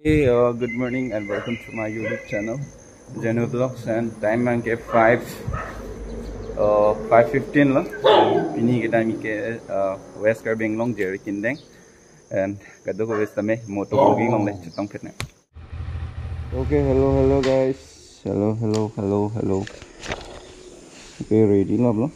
Hey, good morning and welcome to my YouTube channel, Jenu Vlogs. And time mang ke 5:15 la. Ini kita mike West Car Benglong Jerry Kindeng and kado ko west tame moto vlogging long le chutang phitne. Okay, hello guys. Hello. Okay, ready na blo.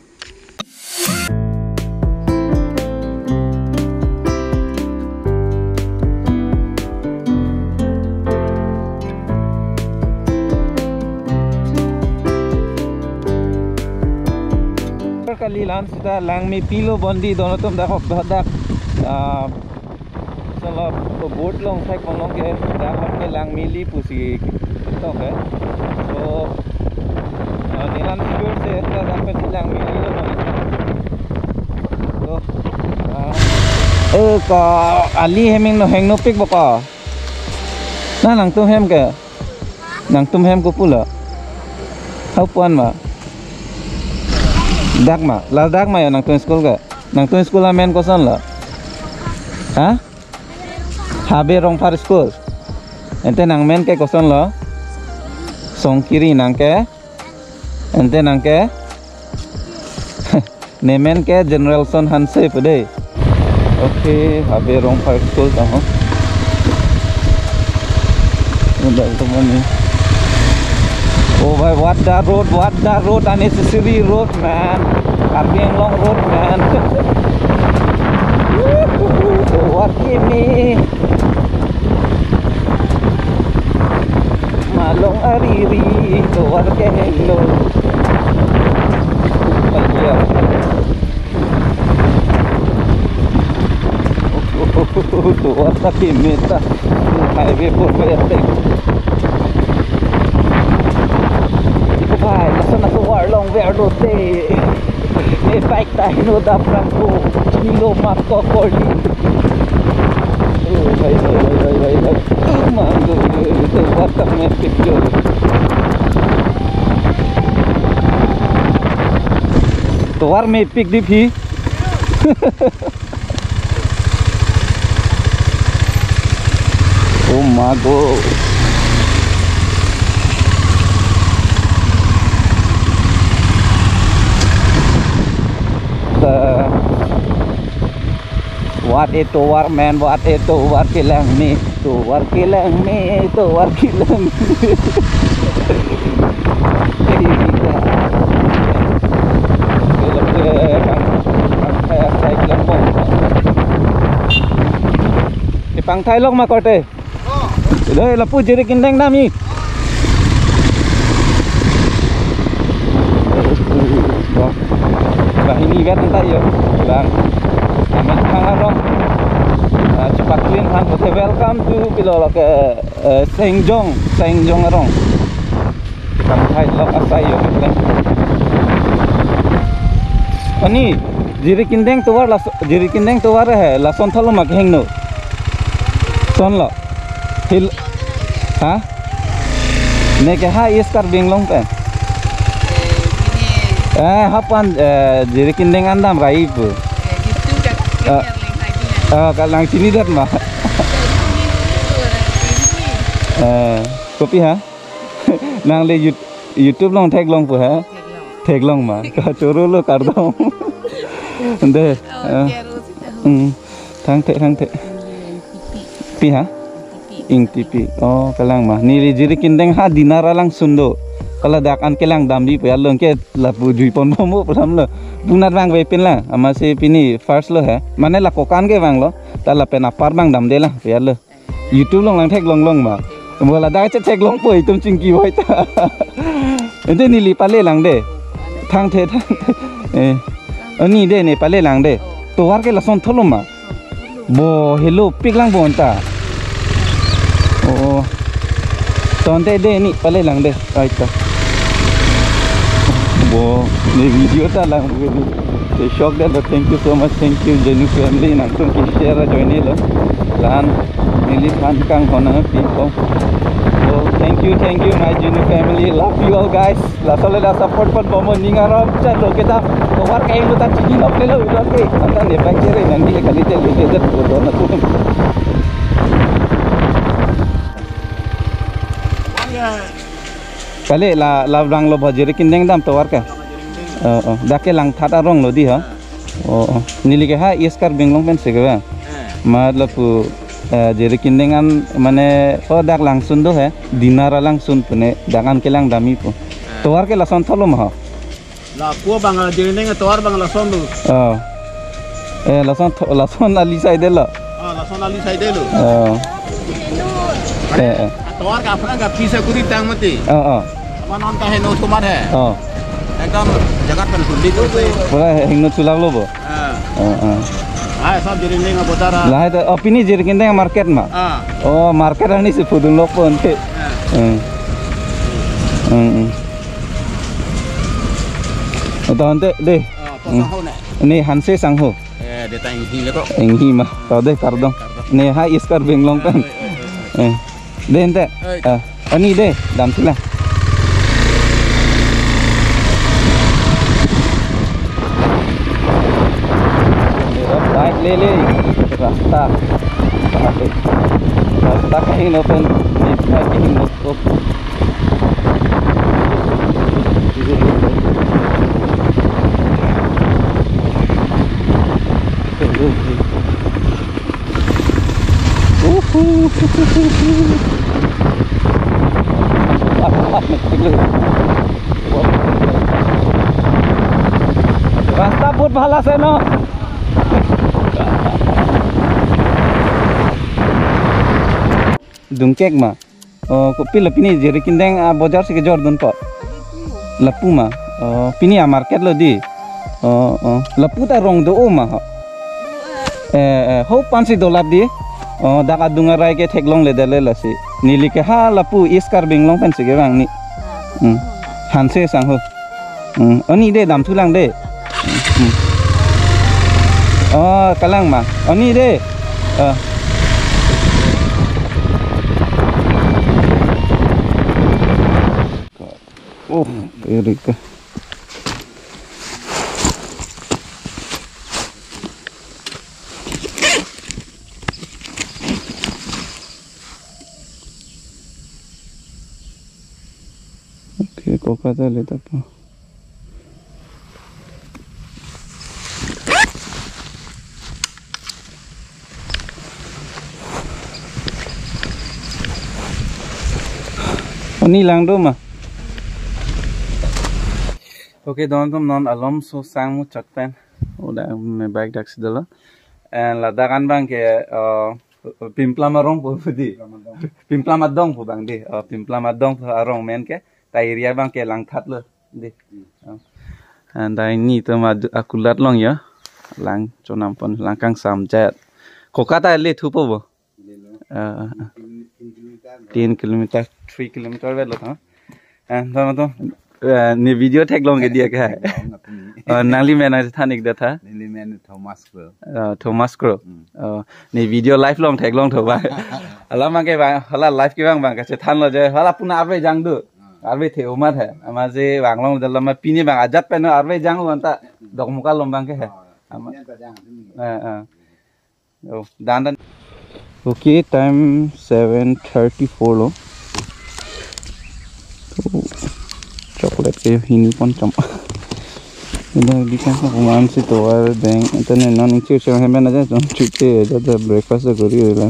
Kalilan sudah lang mi pilo bondi dono tum dak badak sala boat long thai long ke dak ke lang mili pusi to ke so nilan pure se dak pe lang mili lo so ka ali heming no heng no pik baka na nang tum hem ke nang tum hem ko pula hau puan ma Dagma, la dagma ya nang tuin school ka. Nang tuin school amen kosan la. Ha? Habe rong par school. Ente nang men ke kosan la. Songkiri nang ke. Ente nang ke. Nemen ke General Son Hanse pade. Okay, habe rong par school ta ho. Udah teman ni. Oh boy, what that road, unnecessary road, man. Carbyang long road, man. What me? Malong ariri, what hello. What meta? Highway for Hai, lasan aku warlong verdo te. Me bike tayo no da franco. Kilo mako cordi. Oh, bhai. Mango, ito what a mess picture. तो वार में पिक दी थी. Oh my God. What itu war man, what itu war kilang ni, tu war kilang ni, tu war kilang ni. Di Pangthai long ma korte. Doi lapu jeri kindeng nami. Bah ini vet entar yo. Bang. Amin pangarong. Cepat clean han kote welcome to pilolo ke Sengjong arong. Pangthai lok asai yo gitu. Ani jiri kindeng tuwar hai lason thalo mak hengno. Son lo. Hil ha? Ne ke ha iskar benglong pe. Hapan jiri kindeng andam raib. Kalang sini dat mah. Kopi ha? Nang le YouTube long tag long pu ha? Tag long mah. Ka choro lo kar dau. Ande. Thang te. Pi ha? Ing tipi. Oh, kalang mah. Ni jiri kindeng ha dinara lang sundo. Kalau dakan kelang dambi pe along ke lapu jui pon momo pram lo bunat bang be pin la ama se pini first lo hai mane la kokan ke bang lo ta la pe na par bang dam de la pe lo YouTube long lang thek long ma mola da che thek long poi tum ching ki hoi ta ente ni li pale lang de thang the ani de ne pale lang de to war ke la son tholo ma bo hello pik lang bon ta oh ton de ni pale lang de right ta Wow, ini video ta lang really shock that, but thank you so much, thank you Jenu family nang tung ki share join lo lan nili than kang hona people. So thank you my Jenu family, love you all guys. La sole la support pon bomo ningarop chat lo kita war kai lu ta chigi lo le lo ke anta ne back kere nang ni kali te le te do na tu kali la rang lo bajiri kindeng dam tawar ka dake lang thata rong lo di ha nili ke ha iskar benglong pen segera matlab jeri kindengan mane dak langsung do hai dinara langsung pune dangan ke lang dami pu tawar ke lason thalo ma la pu bang jeri neng tawar bang lason do lason ali side lo lason ali side lo tawar ka apna ka pisa kuri tang mati manon ka heno tumar hai ekdam jagat pen sundi ko pura hengno chulag lo bo सब जरी लेंगे बता रहा lah itu opini jeri kindeng market ma oh market ani si pudun lok pun ke itu ante deh ini hanse sangho dia tanya ini kok enghi mah tau deh kardong nih ha iskar benglong kan deh ente ani deh dam sila ले रास्ता कहीं न ओपन कहीं न रास्ता बहुत भला से न dungkek ma kopi lepini jeri kindeng bozar sih kejor dun pot lepu ma pini market lo di lepu ta rong do ma ho $5 di dak adunga rai ke theklong le dale la si nili ke ha lepu iskar benglong pen sih bang ni hanse sang ho ani de dam thulang de kalang ma ani de oh Erika oke kok kata lihat apa ini lang do mah okay दोन तुम नॉन अलम सो सांग मु चटपेन ओदा मैं bike taxi दला एंड लद्दाख अन बांग के पिंपला मारों पुदी पिंपला मदोंग पु बांग दे पिंपला मदोंग आरों मेन के ता एरिया बांग के लांग थात ल दे एंड आई नी तो मा अकुलात लोंग या लांग चोनाम पन लांग कांग साम जात कोकाता ले थुपो बो 3 किलोमीटर 3 किलोमीटर वेलो था एंड तो ने वीडियो टैग लोगे दिया क्या है नाली मैन था निक था नाली मैन थॉमस क्रो ने video life long tag long थोबा हला माके हला लाइफ के बांग बांग से थान ल जे हला पुना आबे जांग दु आबे थे उमा है अमा जे बांगलों दल मा पिने बांग आजात पेन आबे जांग अंता दगमुका लंबांग के है ओ दान okay time 7:34 low chocolate ke hini pon cham ida di kan ko man si to ar bang tane non chu chu he mena ja jon chute ja breakfast gori hola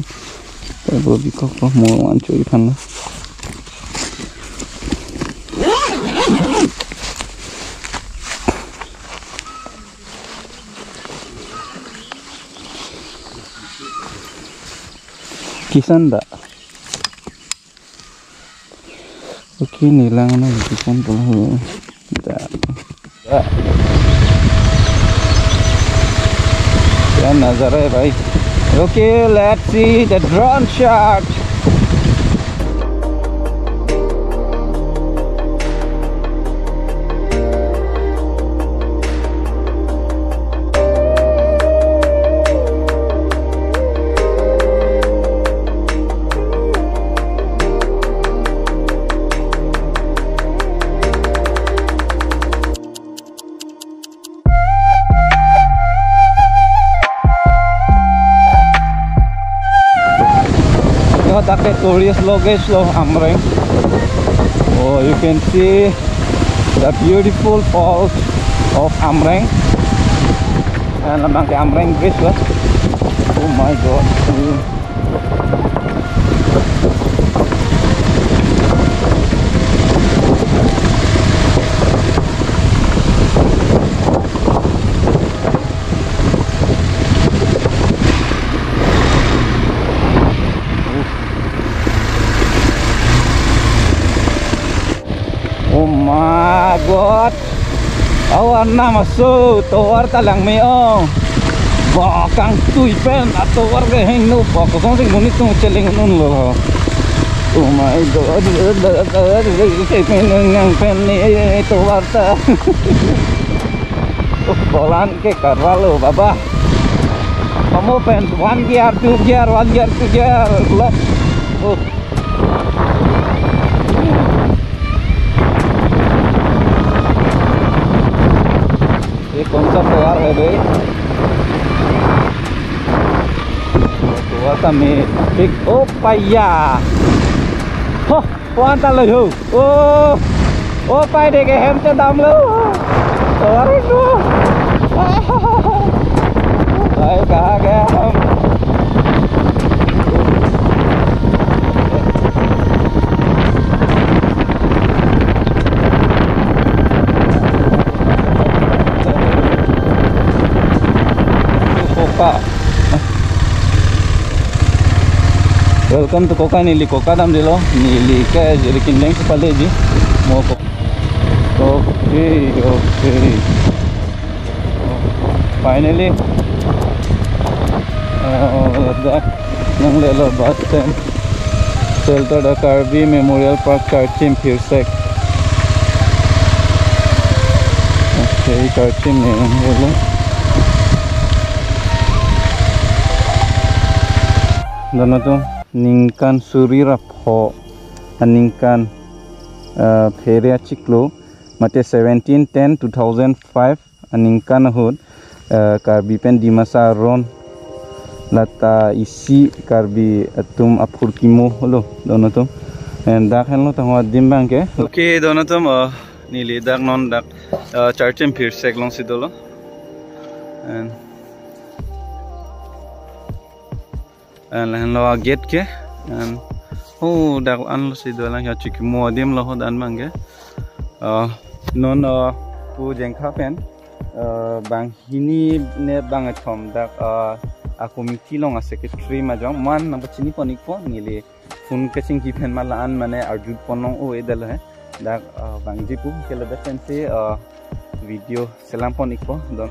ta bo bi ko mo an chu than kisan da oke nilang na kisan pula da ya nazar hai bhai okay let's see the drone shot Take tourist loge slow amreng Oh, you can see the beautiful falls of Amreng. And lamang ke Amreng Bridge lah. Oh my god. Oh my god. Awan na masuk tawar talang meong. Bakang tui pen atawar ke heng no bakong sing munit no celing nun lo. Oh my god. Ke pen ngang pen ni tawar ta. Oh bolan ke karwalo baba. Kamu pen 1 gear 2 gear 1 gear 2 gear. Oh. ये कौन सा तैयार है भाई? तो आता में एक ओ पाया हो कौन ता लो ओ पाई दे के हम से दाम लो अरे नो भाई कहाँ गया हम Welcome to Koka Nili Koka dam dilo Nili ke jadi kindeng sepale ji mau kok. Okay. Finally that nang lelo bus stand shelter the Karbi Memorial Park Karchim Phirsek. Okay, Karchim ne lelo dono tu Ningkan Surira Pho Ningkan Feria Chiklo Mate 17/10/2005 Ningkan Hud Karbi Pen Dimasa Ron Lata isi Karbi Tum Apur Kimo lo dono tum and dak hen lo tangwa dimbang ke okay dono tum nili dak non dak Charchim Phirsek long sidolo and lo gate ke and oh dak an lo sido lang ya chiki modim lo dan mangge non pu jengkha pen bang hini ne bang thom dak a committee long a secretary ma jong man na chini ponik po nili phun ke sing ki pen malan mane arjun ponong o edal hai dak bang jipu ke lo defense video selam ponik po don